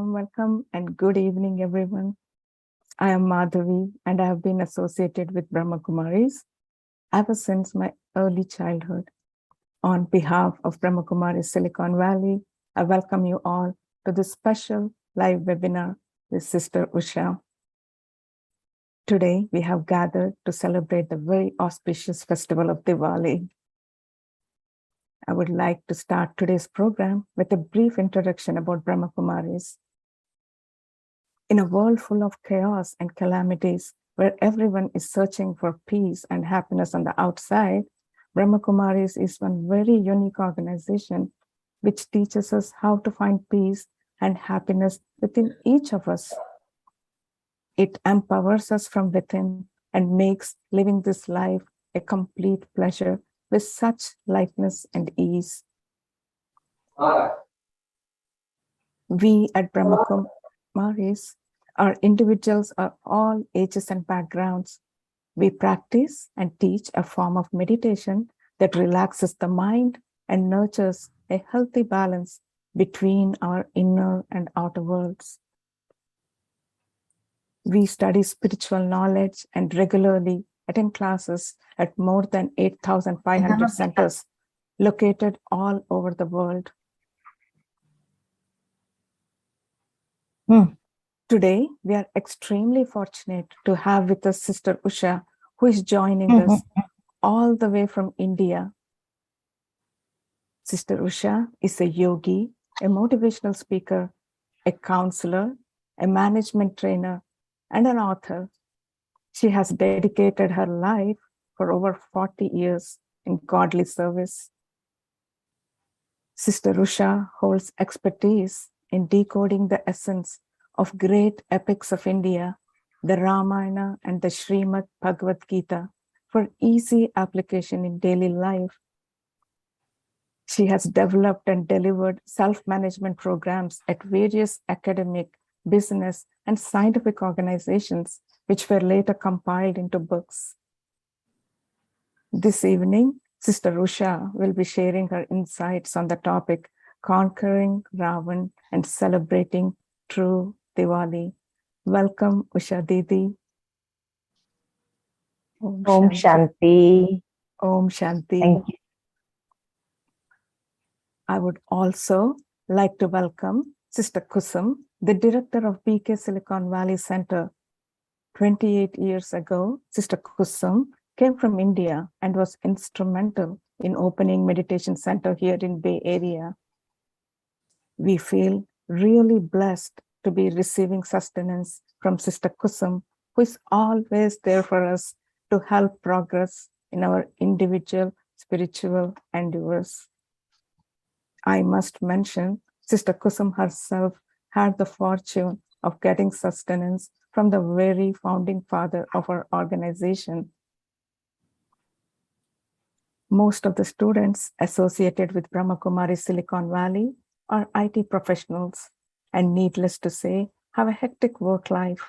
Welcome and good evening, everyone. I am Madhavi and I have been associated with Brahma Kumaris ever since my early childhood. On behalf of Brahma Kumaris Silicon Valley, I welcome you all to this special live webinar with Sister Usha. Today, we have gathered to celebrate the very auspicious festival of Diwali. I would like to start today's program with a brief introduction about Brahma Kumaris. In a world full of chaos and calamities, where everyone is searching for peace and happiness on the outside, Brahma Kumaris is one very unique organization which teaches us how to find peace and happiness within each of us. It empowers us from within and makes living this life a complete pleasure with such lightness and ease. We at Brahma Kumaris are individuals of all ages and backgrounds. We practice and teach a form of meditation that relaxes the mind and nurtures a healthy balance between our inner and outer worlds. We study spiritual knowledge and regularly attend classes at more than 8,500 centers located all over the world. Today, we are extremely fortunate to have with us Sister Usha, who is joining us all the way from India. Sister Usha is a yogi, a motivational speaker, a counselor, a management trainer, and an author. She has dedicated her life for over 40 years in godly service. Sister Usha holds expertise in decoding the essence of great epics of India, the Ramayana and the Srimad Bhagavad Gita, for easy application in daily life. She has developed and delivered self-management programs at various academic, business, and scientific organizations, which were later compiled into books. This evening, Sister Usha will be sharing her insights on the topic, Conquering Ravan and Celebrating True Diwali. Welcome, Usha Didi. Om Shanti. Om Shanti. Thank you. I would also like to welcome Sister Kusum, the director of BK Silicon Valley Center. 28 years ago, Sister Kusum came from India and was instrumental in opening meditation center here in Bay Area. We feel really blessed to be receiving sustenance from Sister Kusum, who is always there for us to help progress in our individual spiritual endeavors. I must mention, Sister Kusum herself had the fortune of getting sustenance from the very founding father of our organization. Most of the students associated with Brahma Kumaris Silicon Valley are IT professionals, and needless to say, have a hectic work life.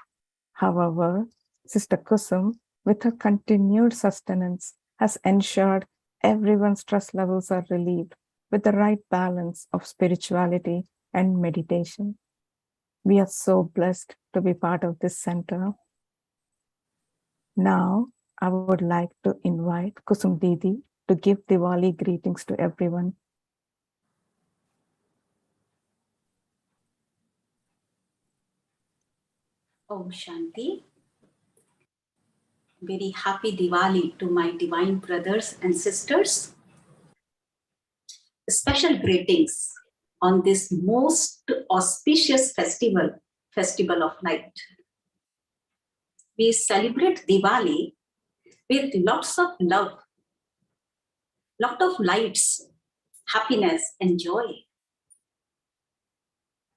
However, Sister Kusum, with her continued sustenance, has ensured everyone's stress levels are relieved with the right balance of spirituality and meditation. We are so blessed to be part of this center. Now, I would like to invite Kusum Didi to give Diwali greetings to everyone. Om Shanti. Very happy Diwali to my divine brothers and sisters. Special greetings on this most auspicious festival of light. We celebrate Diwali with lots of love, lot of lights, happiness and joy.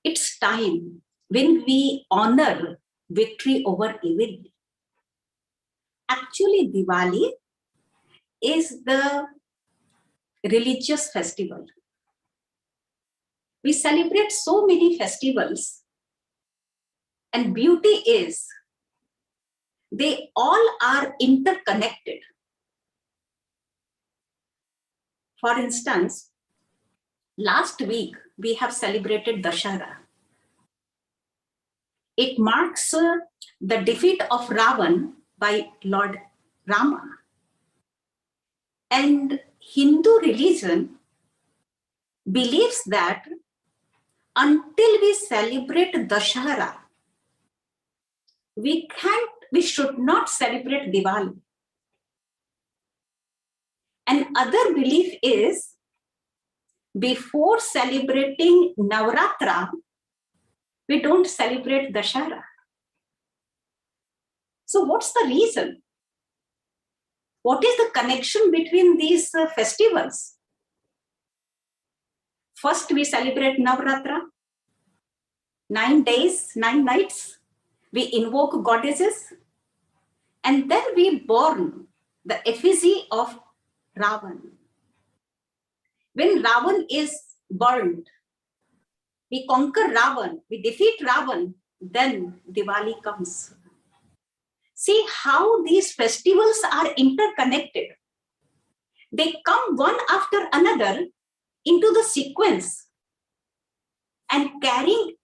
It's time when we honor victory over evil. Actually, Diwali is the religious festival. We celebrate so many festivals, and beauty is they all are interconnected. For instance, last week we have celebrated Dashara. It marks the defeat of Ravan by Lord Rama. And Hindu religion believes that until we celebrate Dashahara, we should not celebrate Diwali. And other belief is before celebrating Navratra, we don't celebrate Dashahara. So what's the reason? What is the connection between these festivals? First, we celebrate Navratra, 9 days, 9 nights. We invoke goddesses, and then we burn the effigy of Ravan. When Ravan is burned, we conquer Ravan, we defeat Ravan, then Diwali comes. See how these festivals are interconnected. They come one after another into the sequence and carrying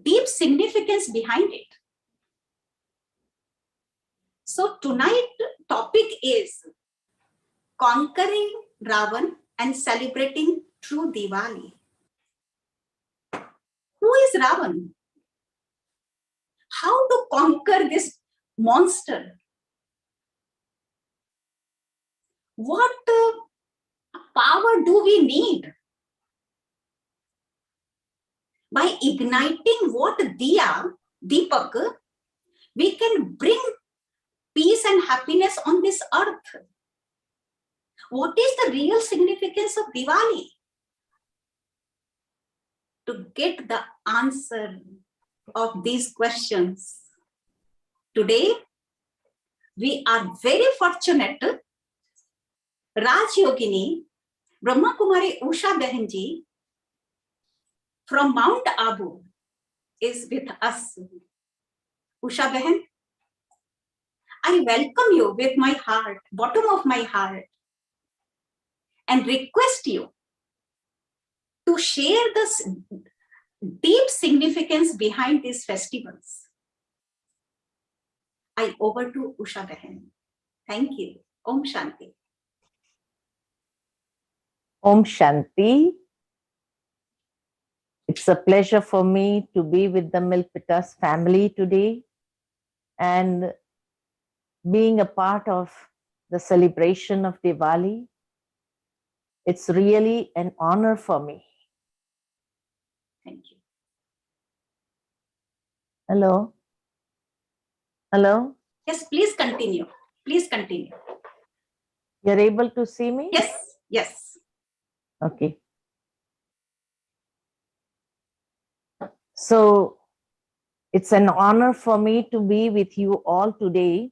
deep significance behind it. So tonight topic is conquering Ravan and celebrating true Diwali. Who is Ravan? How to conquer this monster? What power do we need? By igniting what Deepak, we can bring peace and happiness on this earth. What is the real significance of Diwali? To get the answer of these questions, today we are very fortunate. Raj Yogini, Brahma Kumari Usha Behenji from Mount Abu is with us. Usha Behen, I welcome you with my heart, bottom of my heart, and request you to share this deep significance behind these festivals. I over to Usha Behen. Thank you. Om Shanti. Om Shanti. It's a pleasure for me to be with the Milpitas family today and being a part of the celebration of Diwali. It's really an honor for me. Thank you. Hello? Hello? Yes, please continue. Please continue. You're able to see me? Yes, yes. Okay. So it's an honor for me to be with you all today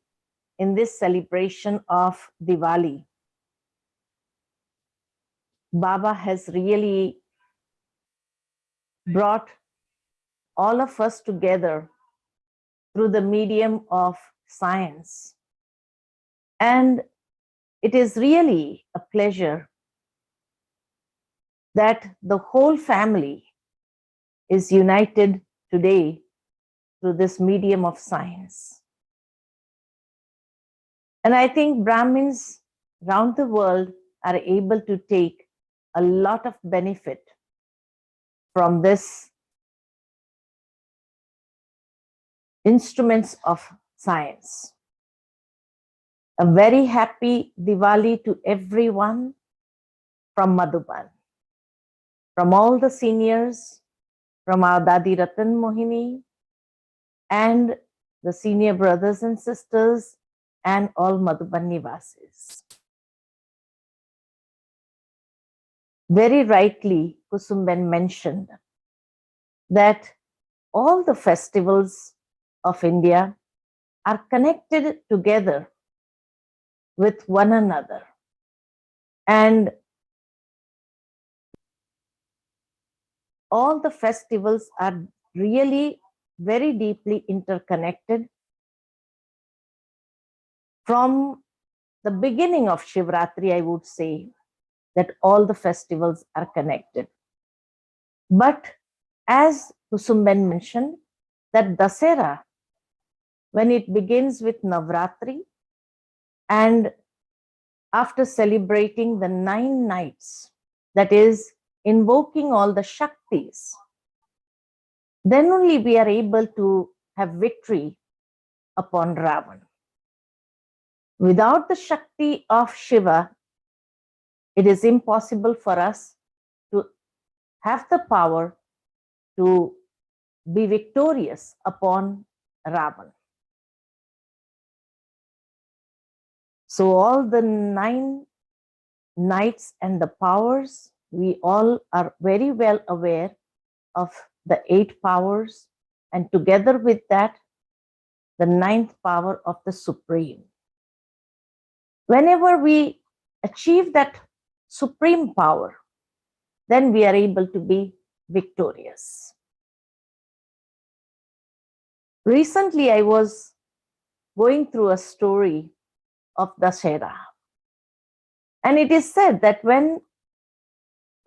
in this celebration of Diwali. Baba has really brought all of us together through the medium of science. And it is really a pleasure that the whole family is united today through this medium of science. And I think Brahmins around the world are able to take a lot of benefit from this instruments of science. A very happy Diwali to everyone from Madhuban, from all the seniors, from our Dadi Ratan Mohini, and the senior brothers and sisters, and all Madhuban Nivasis. Very rightly, Kusumben mentioned that all the festivals of India are connected together with one another. And all the festivals are really very deeply interconnected. From the beginning of Shivratri, I would say that all the festivals are connected. But as Kusumben mentioned, that Dasera, when it begins with Navratri, and after celebrating the 9 nights, that is, invoking all the Shaktis, then only we are able to have victory upon Ravan. Without the Shakti of Shiva, it is impossible for us to have the power to be victorious upon Ravan. So all the 9 nights and the powers, we all are very well aware of the 8 powers, and together with that, the 9th power of the Supreme. Whenever we achieve that supreme power, then we are able to be victorious. Recently, I was going through a story of Dasera, and it is said that when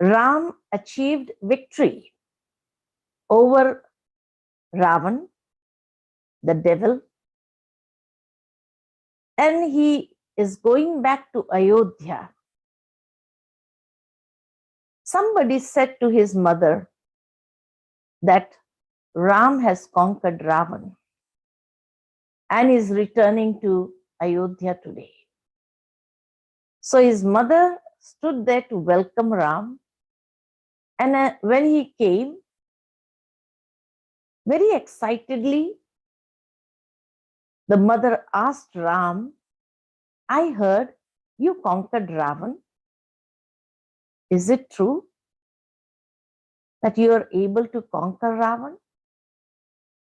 Ram achieved victory over Ravan, the devil, and he is going back to Ayodhya, somebody said to his mother that Ram has conquered Ravan and is returning to Ayodhya today. So his mother stood there to welcome Ram, and when he came, very excitedly, the mother asked Ram, "I heard you conquered Ravan. Is it true that you are able to conquer Ravan?"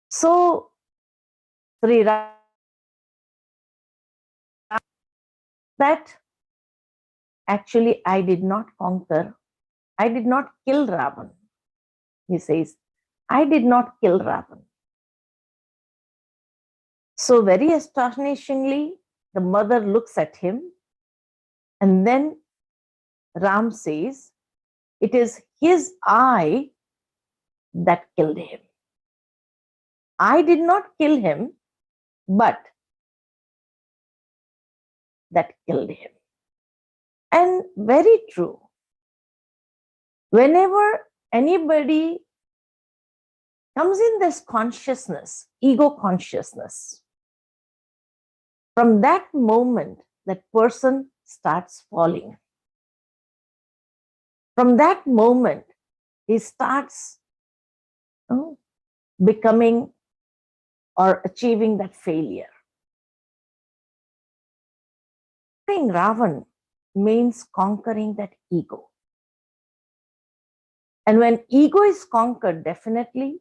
So Sri Ram, that actually I did not conquer, I did not kill Ravan. He says, I did not kill Ravan. So very astonishingly, the mother looks at him, and then Ram says, it is his eye that killed him. I did not kill him, but that killed him. And very true. Whenever anybody comes in this consciousness, ego consciousness, from that moment, that person starts falling. From that moment, he starts becoming or achieving that failure. Conquering Ravan means conquering that ego. And when ego is conquered, definitely,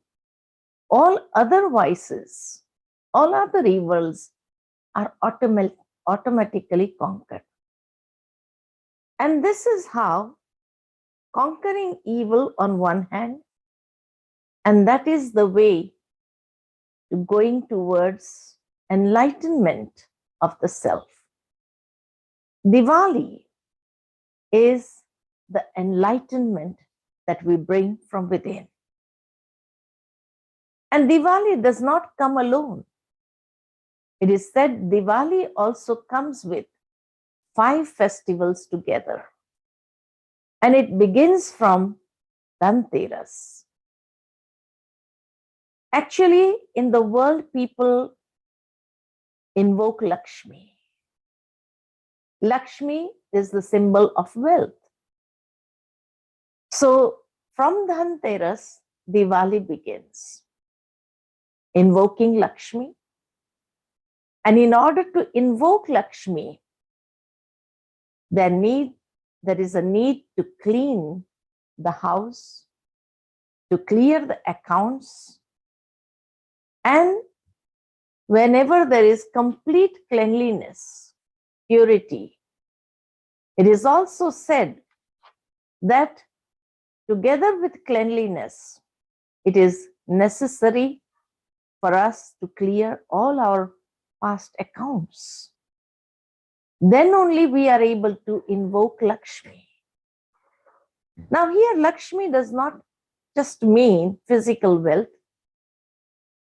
all other vices, all other evils are automatically conquered. And this is how conquering evil on one hand, and that is the way to going towards enlightenment of the self. Diwali is the enlightenment that we bring from within. And Diwali does not come alone. It is said Diwali also comes with 5 festivals together. And it begins from Dhanteras. Actually, in the world, people invoke Lakshmi. Lakshmi is the symbol of wealth. So, from Dhanteras, Diwali begins. Invoking Lakshmi. And in order to invoke Lakshmi, there is a need to clean the house, to clear the accounts, and whenever there is complete cleanliness, purity, it is also said that together with cleanliness, it is necessary for us to clear all our past accounts. Then only we are able to invoke Lakshmi. Now here, Lakshmi does not just mean physical wealth,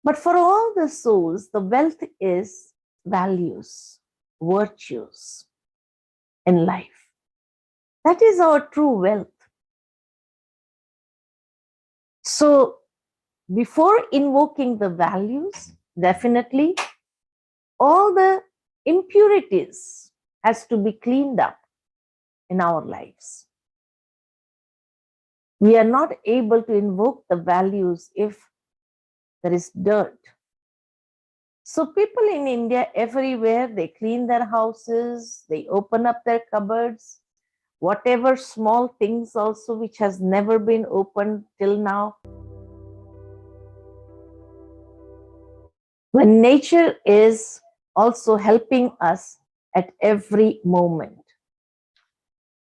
But for all the souls, the wealth is values, virtues in life. That is our true wealth. So before invoking the values, definitely all the impurities has to be cleaned up in our lives. We are not able to invoke the values if there is dirt. So people in India, everywhere, they clean their houses, they open up their cupboards, whatever small things also which has never been opened till now. When nature is also helping us at every moment.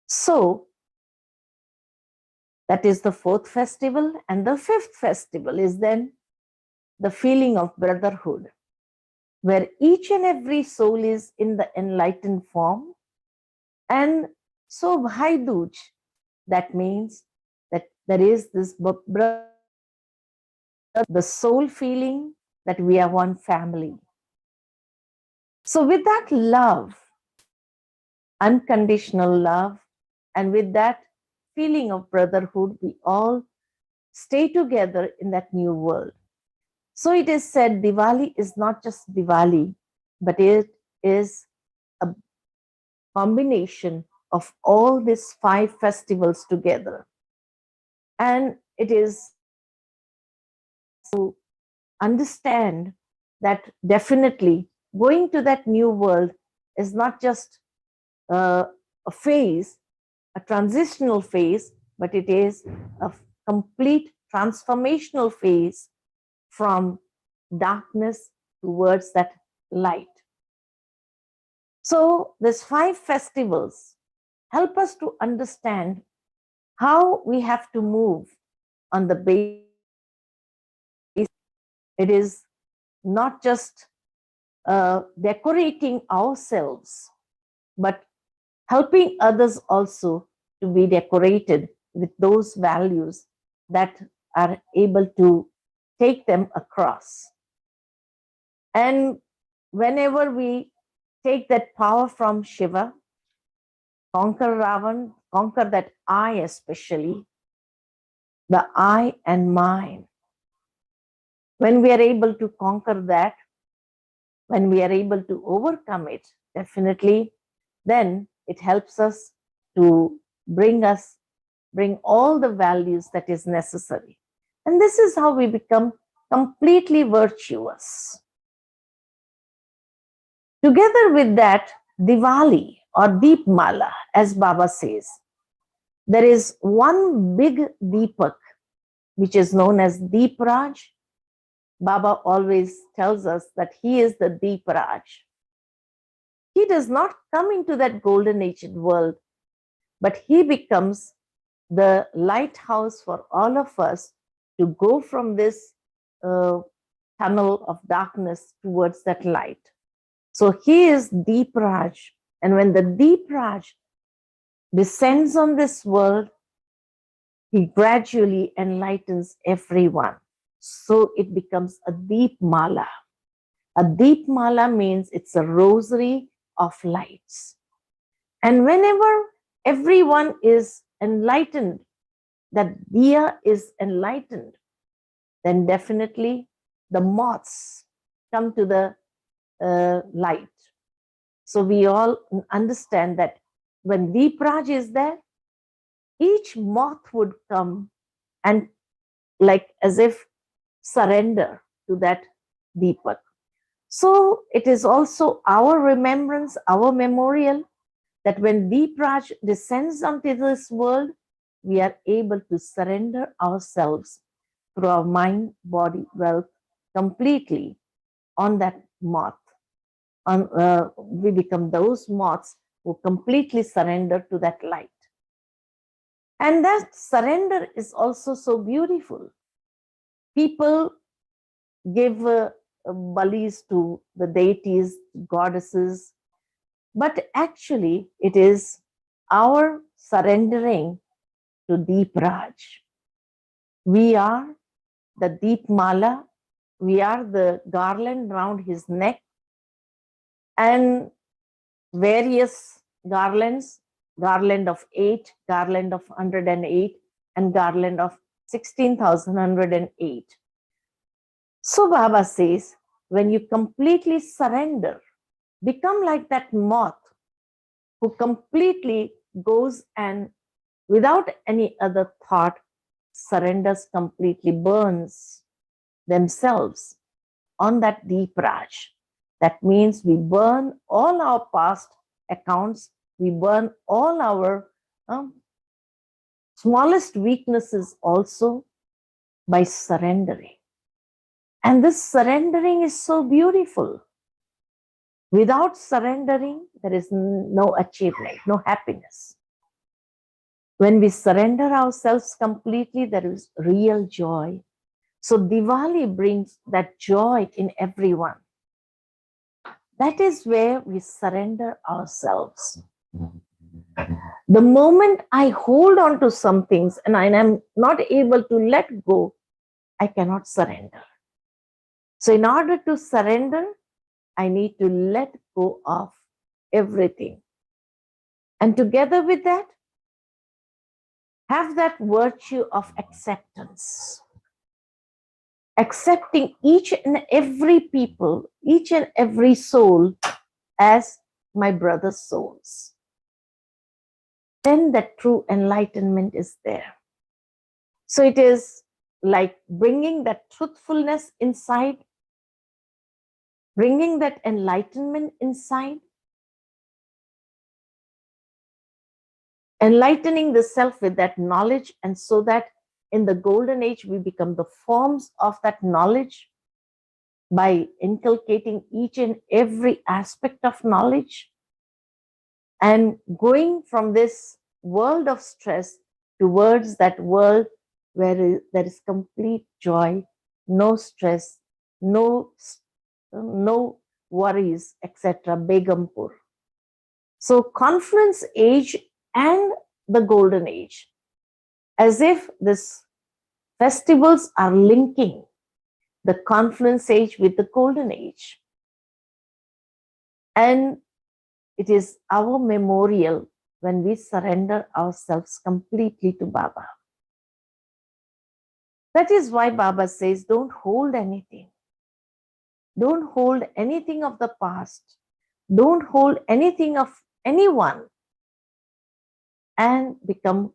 So that is the fourth festival. And the fifth festival is then the feeling of brotherhood, where each and every soul is in the enlightened form. And so Bhai Dooj, that means that there is this the soul feeling that we are one family. So with that love, unconditional love, and with that feeling of brotherhood, we all stay together in that new world. So it is said Diwali is not just Diwali, but it is a combination of all these 5 festivals together. And it is to understand that definitely going to that new world is not just a phase, a transitional phase, but it is a complete transformational phase from darkness towards that light. So these 5 festivals help us to understand how we have to move on the basis. It is not just decorating ourselves, but helping others also to be decorated with those values that are able to take them across. And whenever we take that power from Shiva, conquer Ravan, conquer that I especially, the I and mine. When we are able to conquer that, when we are able to overcome it, definitely, then it helps us to bring all the values that is necessary. And this is how we become completely virtuous. Together with that, Diwali or Deepmala, as Baba says, there is one big Deepak, which is known as Deepraj. Baba always tells us that he is the Deepraj. He does not come into that golden aged world, but he becomes the lighthouse for all of us to go from this tunnel of darkness towards that light. So he is Deepraj. And when the Deepraj descends on this world, he gradually enlightens everyone. So it becomes a deep mala. A deep mala means it's a rosary of lights. And whenever everyone is enlightened, that diya is enlightened, then definitely the moths come to the light. So we all understand that when Deepraj is there, each moth would come and like as if surrender to that Deepak. So it is also our remembrance, our memorial, that when Deepraj descends onto this world, we are able to surrender ourselves through our mind, body, wealth completely on that moth. We become those moths who completely surrender to that light. And that surrender is also so beautiful. People give balis to the deities, goddesses, but actually it is our surrendering to Deepraj. We are the Deep Mala we are the garland round his neck, and various garlands, garland of 8, garland of 108, and garland of 16,108. So Baba says, when you completely surrender, become like that moth who completely goes and without any other thought surrenders completely, burns themselves on that deep Raj. That means we burn all our past accounts, we burn all our smallest weaknesses also by surrendering. And this surrendering is so beautiful. Without surrendering, there is no achievement, no happiness. When we surrender ourselves completely, there is real joy. So Diwali brings that joy in everyone. That is where we surrender ourselves. The moment I hold on to some things and I am not able to let go, I cannot surrender. So in order to surrender, I need to let go of everything. And together with that, have that virtue of acceptance. Accepting each and every people, each and every soul as my brother's souls. Then that true enlightenment is there. So it is like bringing that truthfulness inside, bringing that enlightenment inside, enlightening the self with that knowledge, and so that in the golden age we become the forms of that knowledge by inculcating each and every aspect of knowledge, and going from this world of stress towards that world where there is complete joy, no stress, no worries, etc. Begumpur. So confluence age and the golden age, as if these festivals are linking the confluence age with the golden age. And it is our memorial when we surrender ourselves completely to Baba. That is why Baba says, don't hold anything. Don't hold anything of the past. Don't hold anything of anyone, and become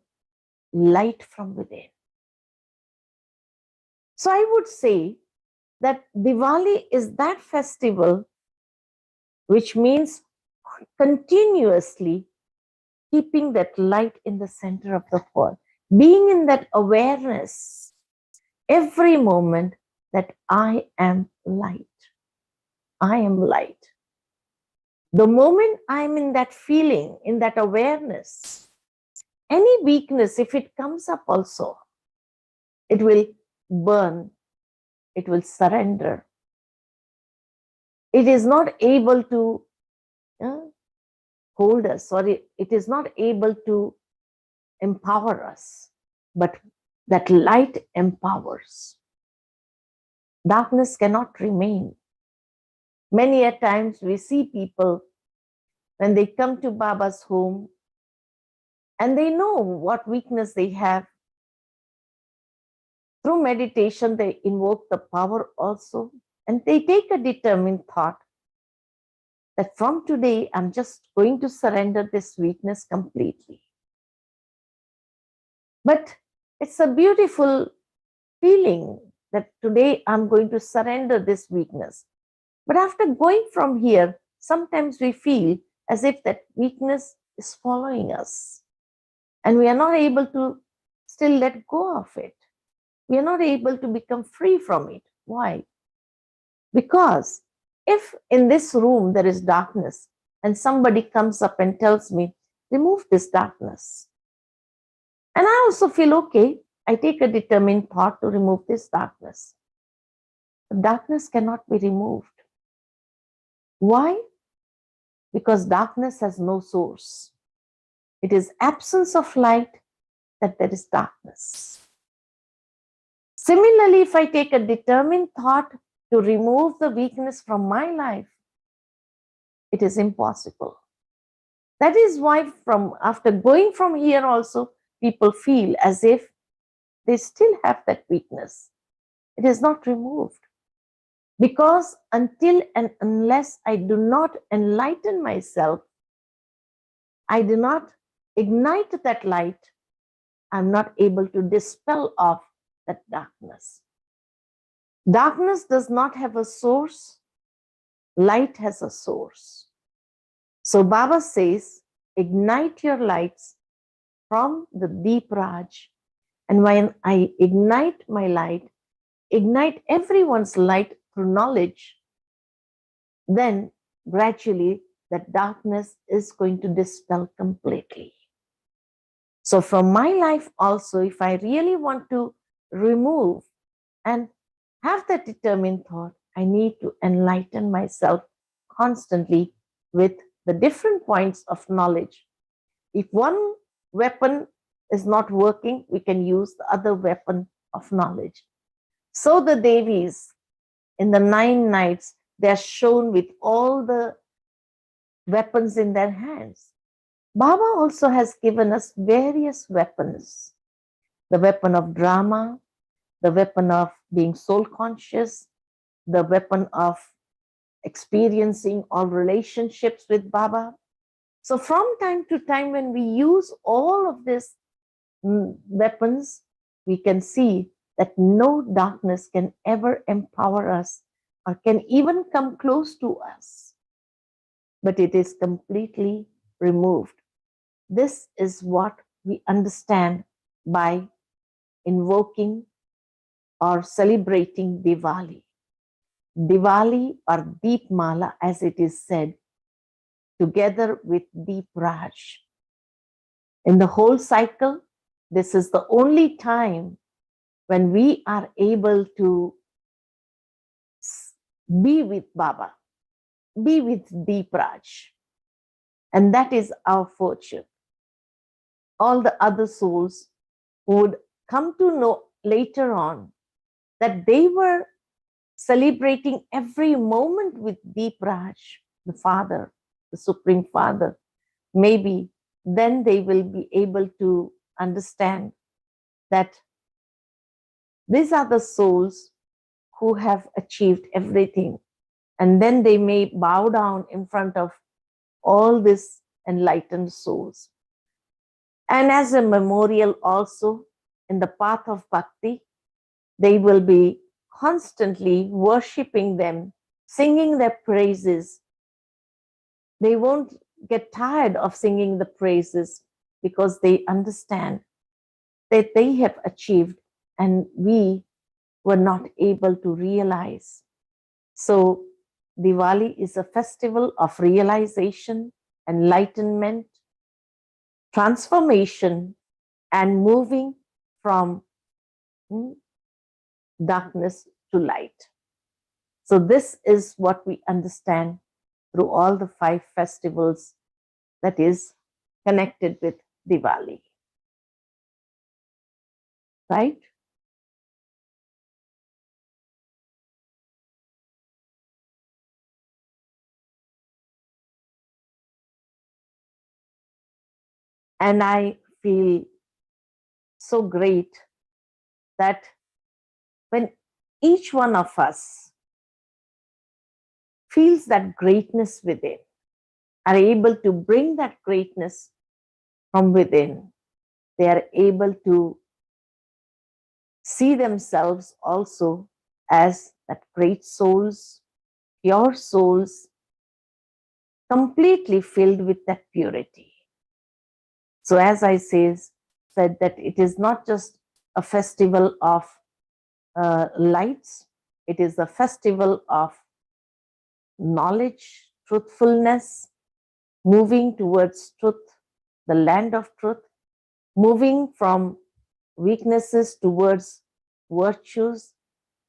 light from within. So I would say that Diwali is that festival which means continuously keeping that light in the center of the world, being in that awareness every moment that I am light. I am light. The moment I'm in that feeling, in that awareness, any weakness, if it comes up also, it will burn, it will surrender. It is not able to hold us, or it is not able to empower us, but that light empowers. Darkness cannot remain. Many a times we see people when they come to Baba's home and they know what weakness they have. Through meditation, they invoke the power also, and they take a determined thought that from today, I'm just going to surrender this weakness completely. But it's a beautiful feeling that today I'm going to surrender this weakness. But after going from here, sometimes we feel as if that weakness is following us, and we are not able to still let go of it. We are not able to become free from it. Why? Because if in this room there is darkness and somebody comes up and tells me, remove this darkness, and I also feel, okay, I take a determined thought to remove this darkness. The darkness cannot be removed. Why? Because darkness has no source. It is absence of light that there is darkness. Similarly, if I take a determined thought to remove the weakness from my life, it is impossible. That is why after going from here also, people feel as if they still have that weakness. It is not removed. Because until and unless I do not enlighten myself, I do not ignite that light, I'm not able to dispel off that darkness. Darkness does not have a source. Light has a source. So Baba says, ignite your lights from the deep Raj. And when I ignite my light, ignite everyone's light through knowledge, then gradually that darkness is going to dispel completely. So from my life also, if I really want to remove and have that determined thought, I need to enlighten myself constantly with the different points of knowledge. If one weapon is not working, we can use the other weapon of knowledge. So the Devis in the 9 nights, they are shown with all the weapons in their hands. Baba also has given us various weapons. The weapon of drama, the weapon of being soul conscious, the weapon of experiencing all relationships with Baba. So from time to time, when we use all of these weapons, we can see that no darkness can ever empower us or can even come close to us. But it is completely removed. This is what we understand by invoking or celebrating Diwali. Diwali or Deep Mala, as it is said, together with Deep Raj. In the whole cycle, this is the only time when we are able to be with Baba, be with Deep Raj. And that is our fortune. All the other souls would come to know later on that they were celebrating every moment with Deep Raj, the Father, the Supreme Father. Maybe then they will be able to understand that these are the souls who have achieved everything. And then they may bow down in front of all these enlightened souls. And as a memorial also, in the path of bhakti, they will be constantly worshipping them, singing their praises. They won't get tired of singing the praises because they understand that they have achieved and we were not able to realize. So Diwali is a festival of realization, enlightenment, transformation, and moving from darkness to light. So this is what we understand through all the 5 festivals that is connected with Diwali. Right? And I feel so great that when each one of us feels that greatness within, are able to bring that greatness from within, they are able to see themselves also as that great souls, pure souls, completely filled with that purity. So as I said that it is not just a festival of lights, it is a festival of knowledge, truthfulness, moving towards truth, the land of truth, moving from weaknesses towards virtues,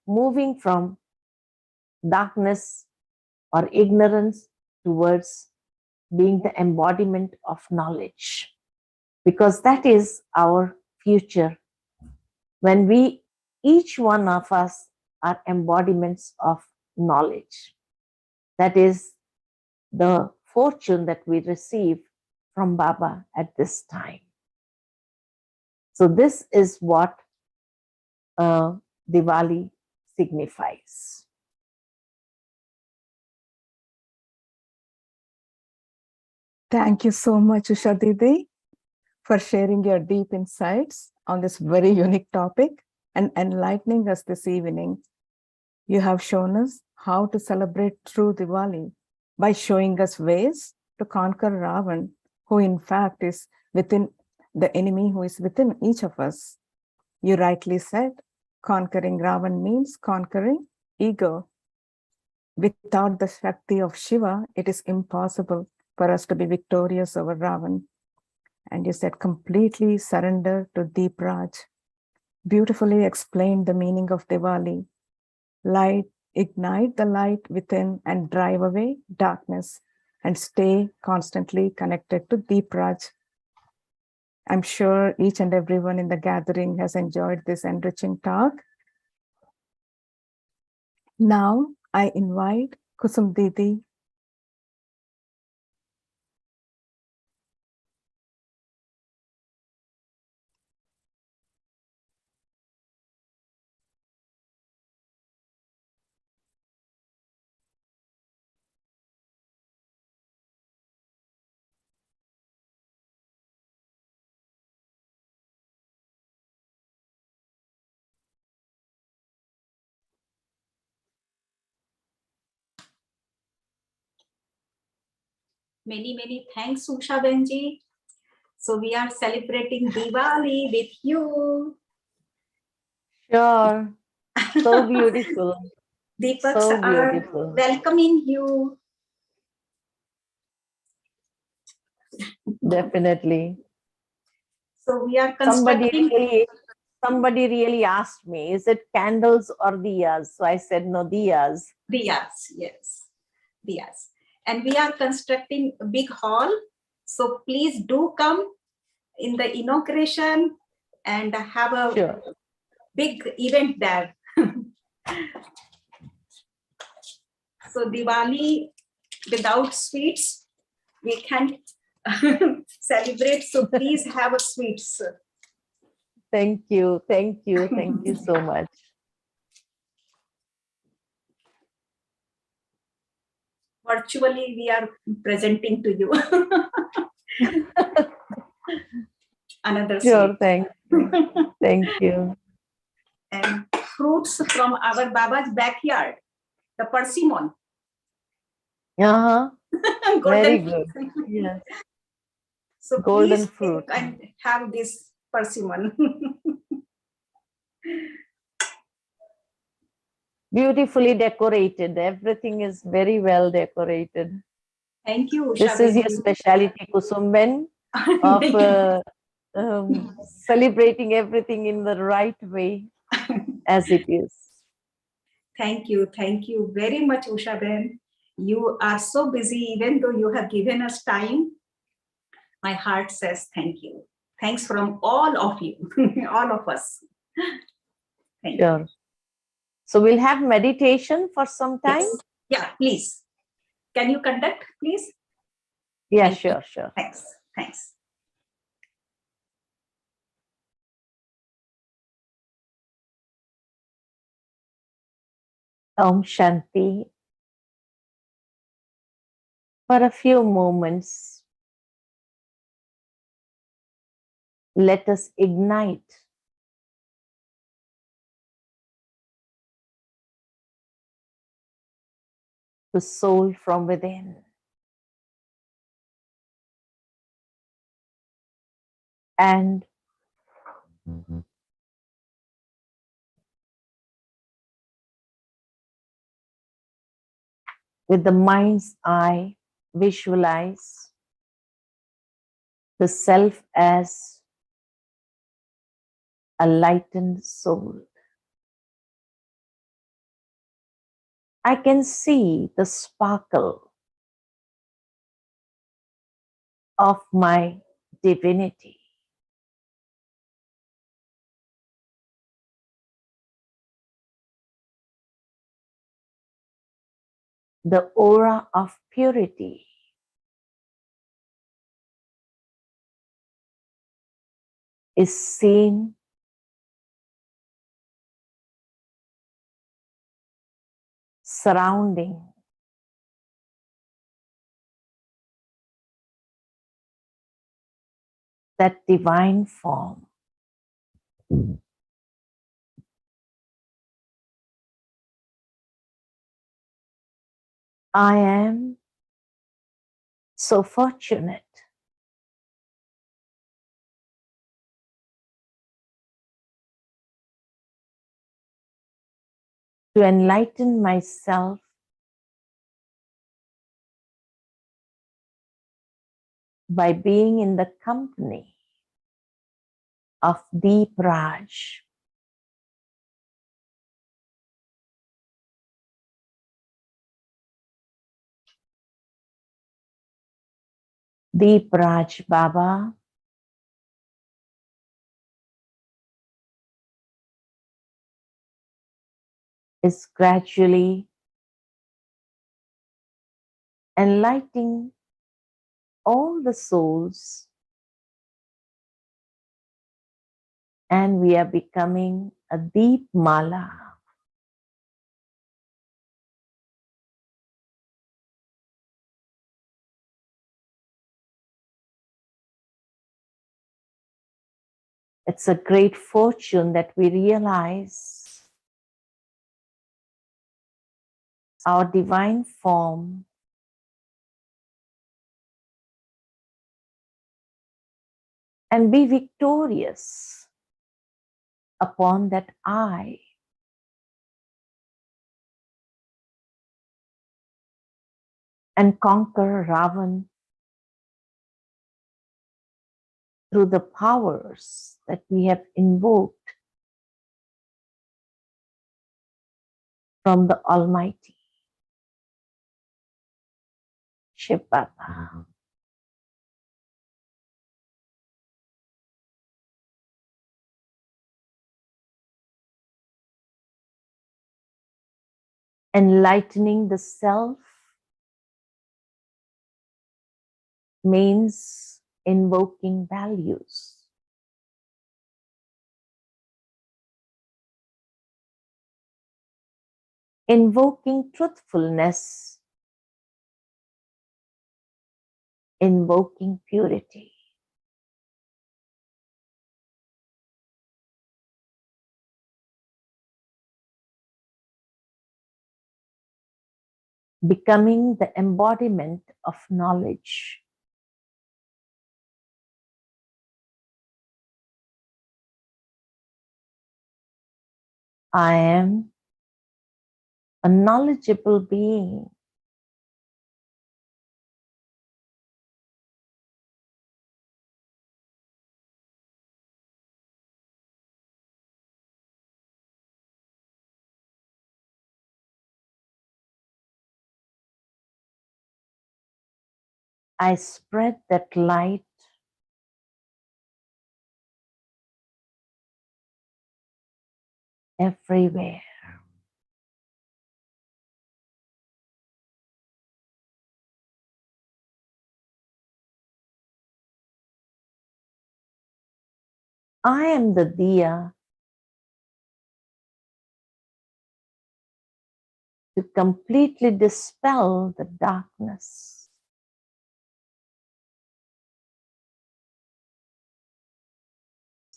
moving from darkness or ignorance towards being the embodiment of knowledge. Because that is our future. When we, each one of us, are embodiments of knowledge. That is the fortune that we receive from Baba at this time. So this is what Diwali signifies. Thank you so much, Usha Didi, for sharing your deep insights on this very unique topic and enlightening us this evening. You have shown us how to celebrate true Diwali by showing us ways to conquer Ravan, who in fact is within the enemy who is within each of us. You rightly said, conquering Ravan means conquering ego. Without the Shakti of Shiva, it is impossible for us to be victorious over Ravan. And you said completely surrender to Deep Raj. Beautifully explained the meaning of Diwali. Light, ignite the light within and drive away darkness and stay constantly connected to Deep Raj. I'm sure each and everyone in the gathering has enjoyed this enriching talk. Now I invite Kusum Didi. Many thanks, Usha Benji. So we are celebrating Diwali with you. Sure. So beautiful. Deepaks So are beautiful. welcoming you. Definitely. So we are Somebody constructing really asked me, is it candles or diyas? So I said, no, diyas. diyas, yes, diyas. And we are constructing a big hall. So please do come in the inauguration and have a Sure. big event there. So Diwali without sweets, we can't celebrate. So please have a sweets. Thank you. Thank you. Thank you so much. Virtually, we are presenting to you another Sure. sweet. Thank you. Thank you. And fruits from our Baba's backyard, the persimmon. Uh-huh. Very Golden good. Yes. So Golden please fruit. take and have this persimmon. Beautifully decorated. Everything is very well decorated. Thank you, Usha. This is your speciality, Kusumben, of celebrating everything in the right way as it is. Thank you very much, Usha Ben. You are so busy, even though you have given us time. My heart says thank you. Thanks from all of you, all of us. Thank Sure. you. So we'll have meditation for some time. Yes. Yeah, please. Can you conduct, please? Yeah, Thank you. sure. Thanks. Om Shanti. For a few moments, let us ignite the soul from within. And with the mind's eye, visualize the self as a lightened soul. I can see the sparkle of my divinity. the aura of purity is seen surrounding that divine form. I am so fortunate to enlighten myself by being in the company of Deep Raj. Deep Raj Baba is gradually enlightening all the souls, and we are becoming a deep mala. It's a great fortune that we realize our divine form and be victorious upon that I. And conquer Ravan through the powers that we have invoked from the Almighty Shiv Baba. Enlightening the self means invoking values. Invoking truthfulness, invoking purity. Becoming the embodiment of knowledge. I am a knowledgeable being. I spread that light everywhere. I am the diya to completely dispel the darkness.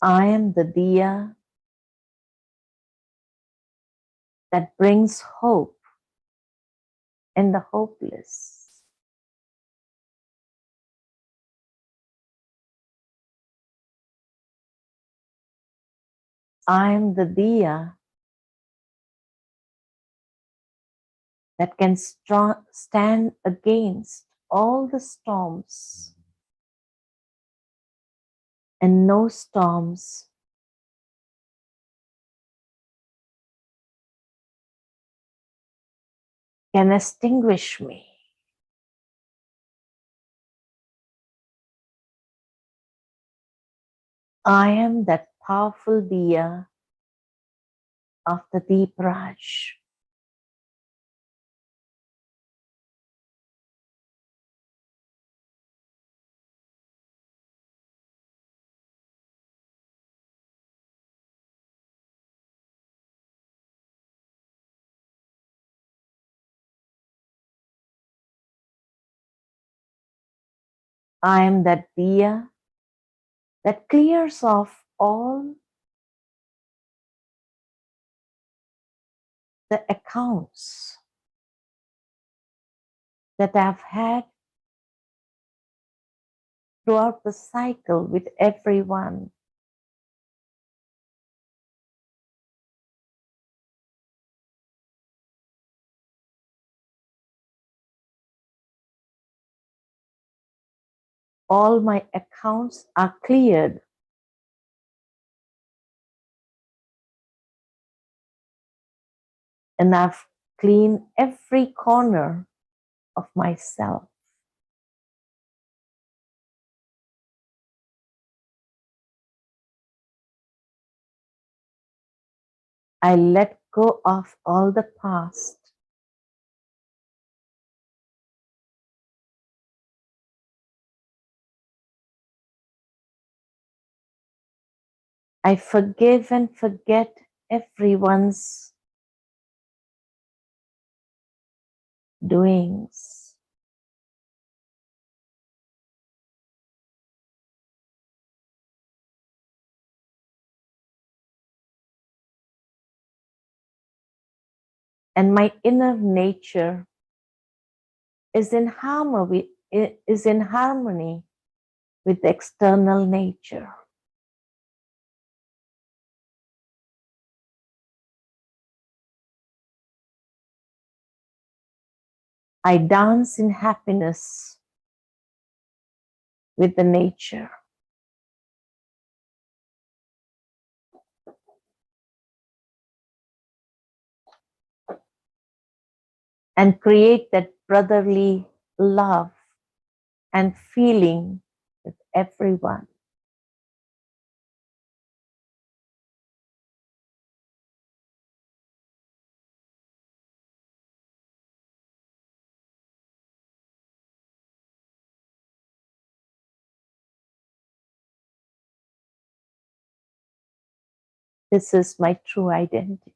I am the diya that brings hope in the hopeless. I am the diya that can stand against all the storms, and no storms can extinguish me. I am that powerful diya of the Deep Raj. I am that diya that clears off all the accounts that I've had throughout the cycle with everyone. All my accounts are cleared. And I've cleaned every corner of myself. I let go of all the past. I forgive and forget everyone's doings. And my inner nature is in harmony with the external nature. I dance in happiness with the nature. And create that brotherly love and feeling with everyone. This is my true identity.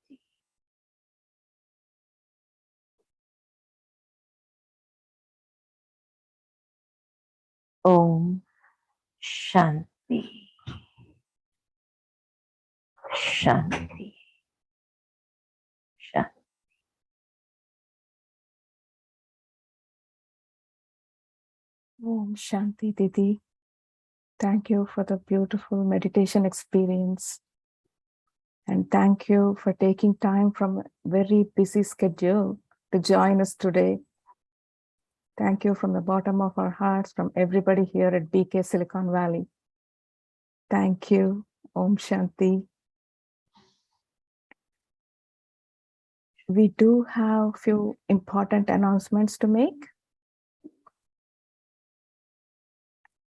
Om Shanti. Shanti. Shanti. Om Shanti Didi. Thank you for the beautiful meditation experience. And thank you for taking time from a very busy schedule to join us today. Thank you from the bottom of our hearts, from everybody here at BK Silicon Valley. Thank you. Om Shanti. We do have a few important announcements to make.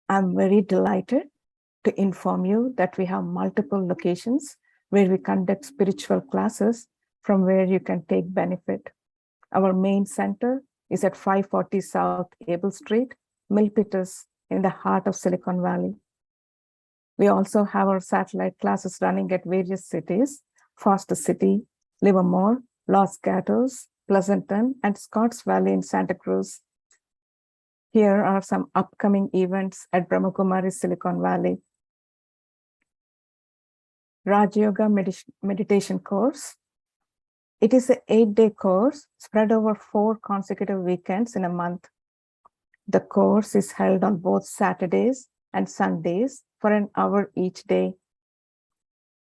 I'm very delighted to inform you that we have multiple locations where we conduct spiritual classes from where you can take benefit. Our main center is at 540 South Able Street, Milpitas, in the heart of Silicon Valley. We also have our satellite classes running at various cities: Foster City, Livermore, Los Gatos, Pleasanton, and Scotts Valley in Santa Cruz. Here are some upcoming events at Brahma Kumaris, Silicon Valley. Raj Yoga meditation course. It is an 8-day course spread over 4 consecutive weekends in a month. The course is held on both Saturdays and Sundays for an hour each day.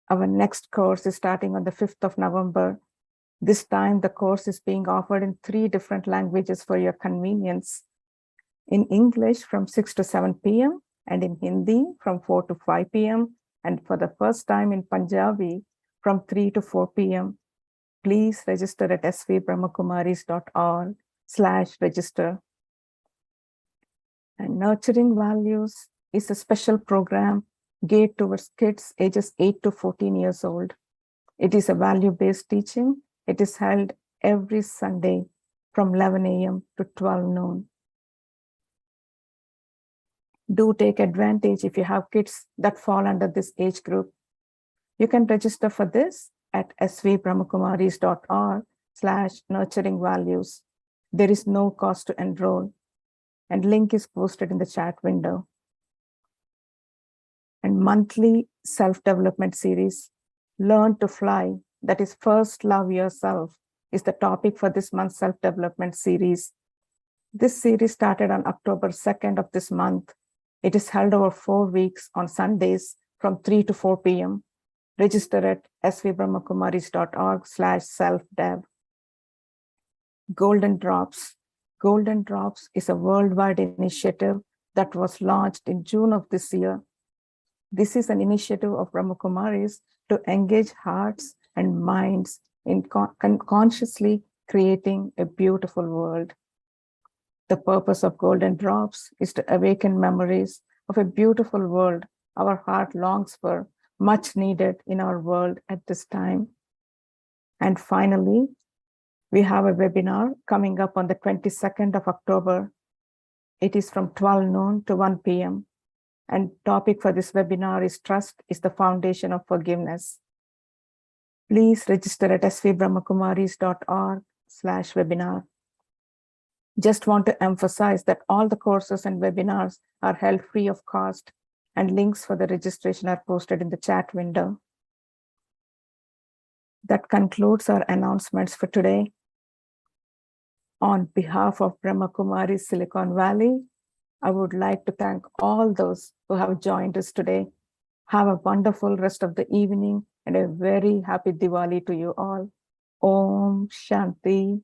Our next course is starting on the 5th of November. This time, the course is being offered in 3 different languages for your convenience. In English from 6 to 7 p.m. and in Hindi from 4 to 5 p.m. and for the first time in Punjabi from 3 to 4 p.m. Please register at svbrahmakumaris.org/register. And Nurturing Values is a special program geared towards kids ages 8 to 14 years old. It is a value-based teaching. It is held every Sunday from 11 a.m. to 12 noon. Do take advantage if you have kids that fall under this age group. You can register for this at svbrahmakumaris.org/nurturing values. There is no cost to enroll. and link is posted in the chat window. And monthly self-development series, Learn to Fly, that is First Love Yourself, is the topic for this month's self-development series. This series started on October 2nd of this month. It is held over 4 weeks on Sundays from 3 to 4 p.m. Register at svbrahmakumaris.org/self-dev. Golden Drops. Golden Drops is a worldwide initiative that was launched in June of this year. This is an initiative of Brahma Kumaris to engage hearts and minds in consciously creating a beautiful world. The purpose of Golden Drops is to awaken memories of a beautiful world our heart longs for, much needed in our world at this time. And finally, we have a webinar coming up on the 22nd of October. It is from 12 noon to 1 p.m. And topic for this webinar is Trust is the Foundation of Forgiveness. Please register at svbrahmakumaris.org/webinar. Just want to emphasize that all the courses and webinars are held free of cost, and links for the registration are posted in the chat window. That concludes our announcements for today. On behalf of Brahma Kumaris Silicon Valley, I would like to thank all those who have joined us today. Have a wonderful rest of the evening and a very happy Diwali to you all. Om Shanti.